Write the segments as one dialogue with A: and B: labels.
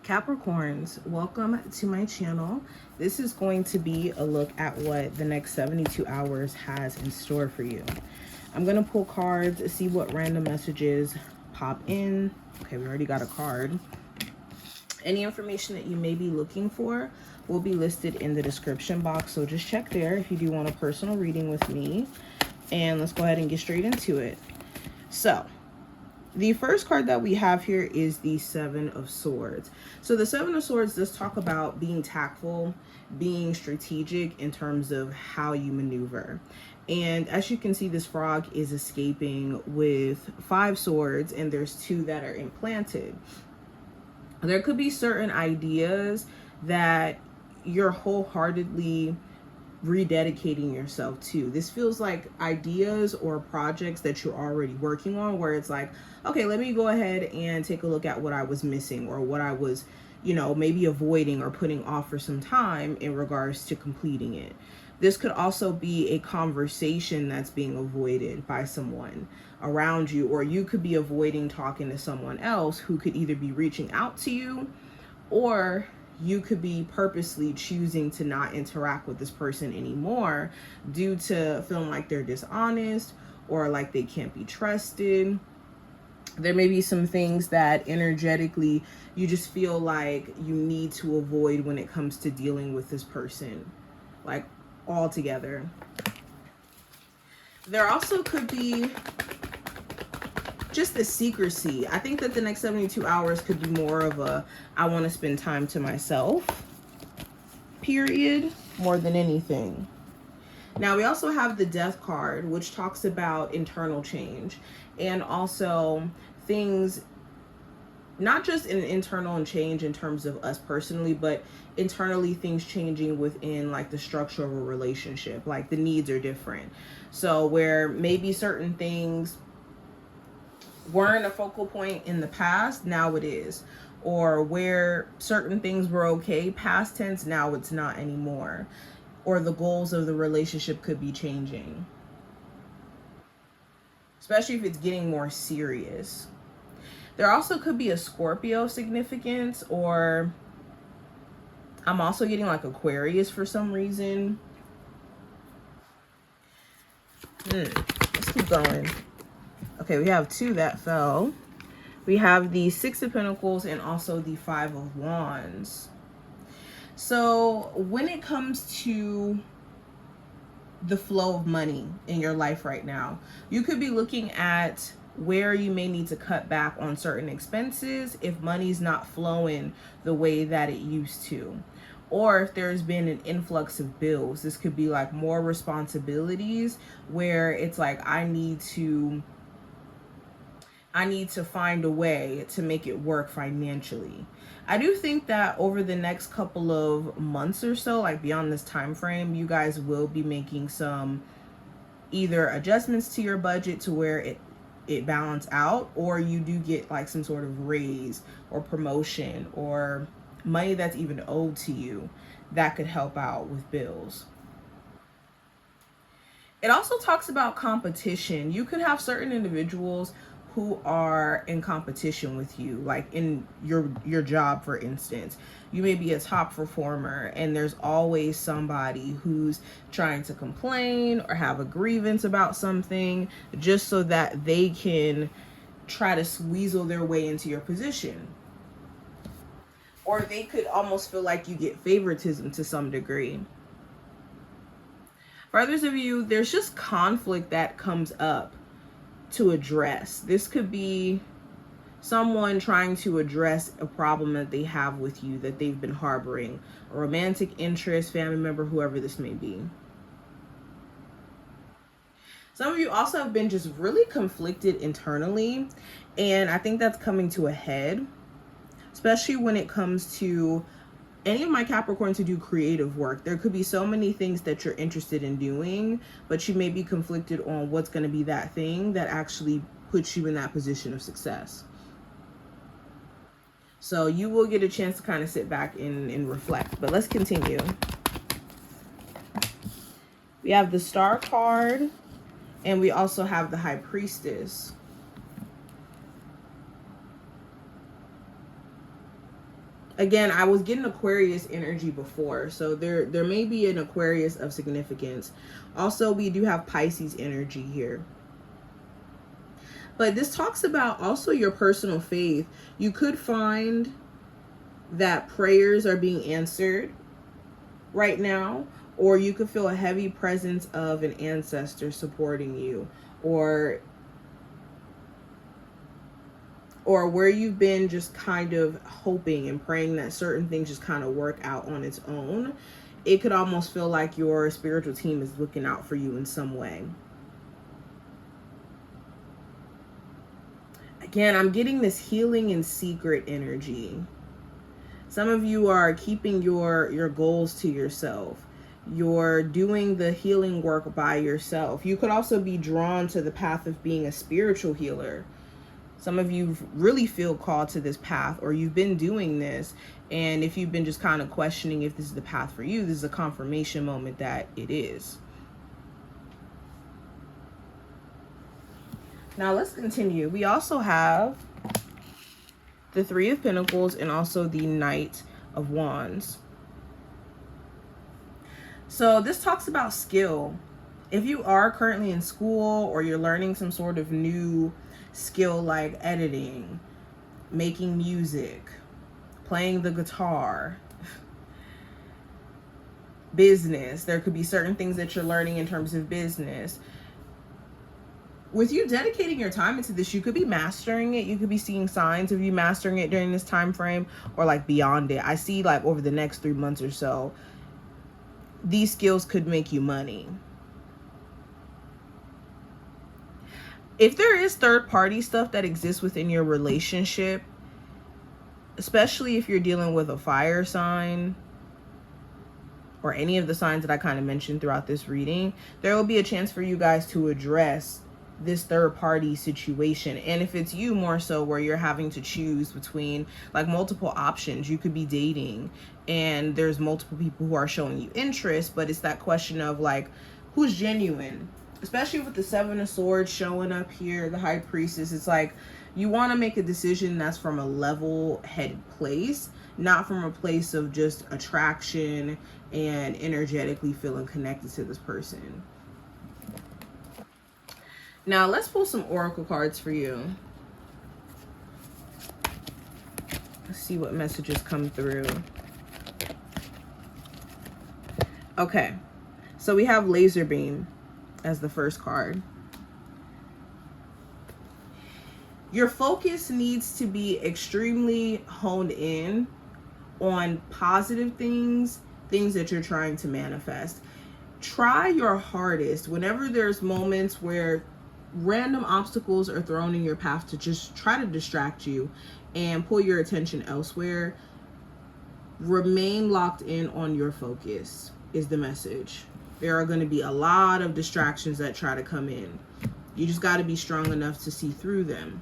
A: Capricorns, welcome to my channel. This is going to be a look at what the next 72 hours has in store for you. I'm going to pull cards, see what random messages pop in. Okay, we already got a card. Any information that you may be looking for will be listed in the description box, so just check there if you do want a personal reading with me. And let's go ahead and get straight into it. So, the first card that we have here is the Seven of Swords. So the Seven of Swords does talk about being tactful, being strategic in terms of how you maneuver. And as you can see, this frog is escaping with 5 swords, and there's 2 that are implanted. There could be certain ideas that you're wholeheartedly rededicating yourself to. This feels like ideas or projects that you're already working on, where it's like, okay, let me go ahead and take a look at what I was missing, or what I was, maybe avoiding or putting off for some time in regards to completing it. This could also be a conversation that's being avoided by someone around you, or you could be avoiding talking to someone else who could either be reaching out to you, or you could be purposely choosing to not interact with this person anymore due to feeling like they're dishonest or like they can't be trusted. There may be some things that energetically you just feel like you need to avoid when it comes to dealing with this person, like altogether. There also could be just the secrecy. I think that the next 72 hours could be more of a, I want to spend time to myself period, more than anything. Now we also have the Death card, which talks about internal change, and also things, not just an internal change in terms of us personally, but internally things changing within like the structure of a relationship. Like the needs are different. So where maybe certain things weren't a focal point in the past, now it is. Or where certain things were okay, past tense, now it's not anymore. Or the goals of the relationship could be changing, especially if it's getting more serious. There also could be a Scorpio significance, or I'm also getting like Aquarius for some reason. Let's keep going. Okay, we have 2 that fell. We have the 6 of Pentacles and also the 5 of Wands. So when it comes to the flow of money in your life right now, you could be looking at where you may need to cut back on certain expenses if money's not flowing the way that it used to. Or if there's been an influx of bills, this could be like more responsibilities where it's like, I need to find a way to make it work financially. I do think that over the next couple of months or so, like beyond this time frame, you guys will be making some either adjustments to your budget to where it balance out, or you do get like some sort of raise or promotion or money that's even owed to you that could help out with bills. It also talks about competition. You could have certain individuals who are in competition with you, like in your job, for instance. You may be a top performer and there's always somebody who's trying to complain or have a grievance about something just so that they can try to weasel their way into your position. Or they could almost feel like you get favoritism to some degree. For others of you, there's just conflict that comes up to address. This could be someone trying to address a problem that they have with you that they've been harboring, a romantic interest, family member, whoever this may be. Some of you also have been just really conflicted internally, and I think that's coming to a head, especially when it comes to any of my Capricorns who do creative work. There could be so many things that you're interested in doing, but you may be conflicted on what's going to be that thing that actually puts you in that position of success. So you will get a chance to kind of sit back and reflect. But let's continue. We have the Star card, and we also have the High Priestess. Again, I was getting Aquarius energy before, so there may be an Aquarius of significance. Also, we do have Pisces energy here. But this talks about also your personal faith. You could find that prayers are being answered right now, or you could feel a heavy presence of an ancestor supporting you, or where you've been just kind of hoping and praying that certain things just kind of work out on its own. It could almost feel like your spiritual team is looking out for you in some way. Again, I'm getting this healing in secret energy. Some of you are keeping your goals to yourself. You're doing the healing work by yourself. You could also be drawn to the path of being a spiritual healer. Some of you really feel called to this path, or you've been doing this. And if you've been just kind of questioning if this is the path for you, this is a confirmation moment that it is. Now let's continue. We also have the Three of Pentacles and also the Knight of Wands. So this talks about skill. If you are currently in school or you're learning some sort of new skill like editing, making music, playing the guitar, business, there could be certain things that you're learning in terms of business. With you dedicating your time into this, you could be mastering it. You could be seeing signs of you mastering it during this time frame, or like beyond it. I see like over the next 3 months or so, these skills could make you money. If there is third-party stuff that exists within your relationship, especially if you're dealing with a fire sign or any of the signs that I kind of mentioned throughout this reading, there will be a chance for you guys to address this third-party situation. And if it's you more so, where you're having to choose between like multiple options, you could be dating and there's multiple people who are showing you interest, but it's that question of like, who's genuine? Especially with the Seven of Swords showing up here, the High Priestess. It's like you want to make a decision that's from a level-headed place, not from a place of just attraction and energetically feeling connected to this person. Now let's pull some oracle cards for you. Let's see what messages come through. Okay, so we have Laser Beam as the first card. Your focus needs to be extremely honed in on positive things that you're trying to manifest. Try your hardest whenever there's moments where random obstacles are thrown in your path to just try to distract you and pull your attention elsewhere. Remain locked in on your focus is the message. There are going to be a lot of distractions that try to come in. You just got to be strong enough to see through them.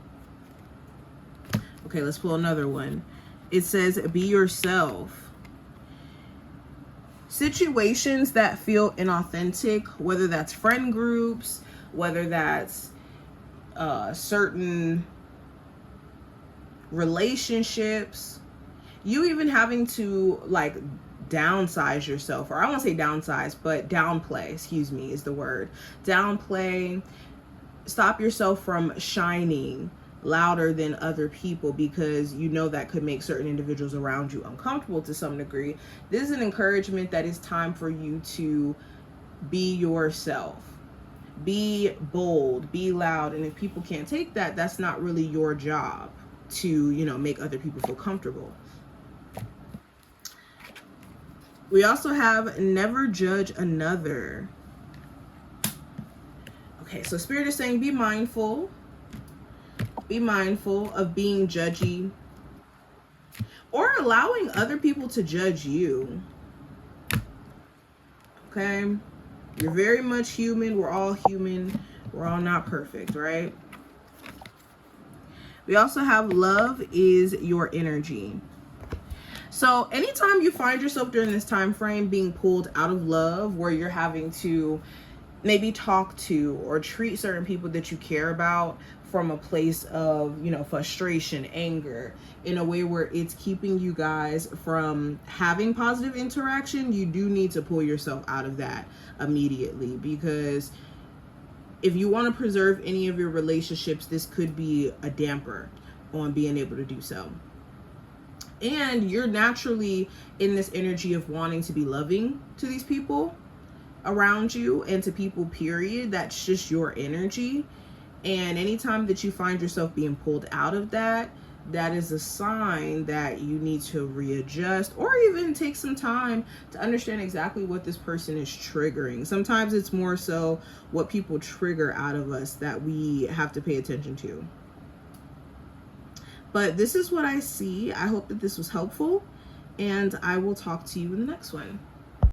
A: Okay, let's pull another one. It says, be yourself. Situations that feel inauthentic, whether that's friend groups, whether that's certain relationships, you even having to like downsize yourself, or I won't say downsize, but downplay, excuse me, is the word. Downplay, stop yourself from shining louder than other people, because you know that could make certain individuals around you uncomfortable to some degree. This is an encouragement that it's time for you to be yourself. Be bold, be loud, and if people can't take that, that's not really your job to, you know, make other people feel comfortable. We also have never judge another. Okay, so Spirit is saying be mindful. Be mindful of being judgy or allowing other people to judge you. Okay? You're very much human. We're all human. We're all not perfect, right? We also have love is your energy. So anytime you find yourself during this time frame being pulled out of love, where you're having to maybe talk to or treat certain people that you care about from a place of, you know, frustration, anger, in a way where it's keeping you guys from having positive interaction, you do need to pull yourself out of that immediately, because if you want to preserve any of your relationships, this could be a damper on being able to do so. And you're naturally in this energy of wanting to be loving to these people around you and to people, period. That's just your energy. And anytime that you find yourself being pulled out of that, that is a sign that you need to readjust, or even take some time to understand exactly what this person is triggering. Sometimes it's more so what people trigger out of us that we have to pay attention to. But this is what I see. I hope that this was helpful, and I will talk to you in the next one.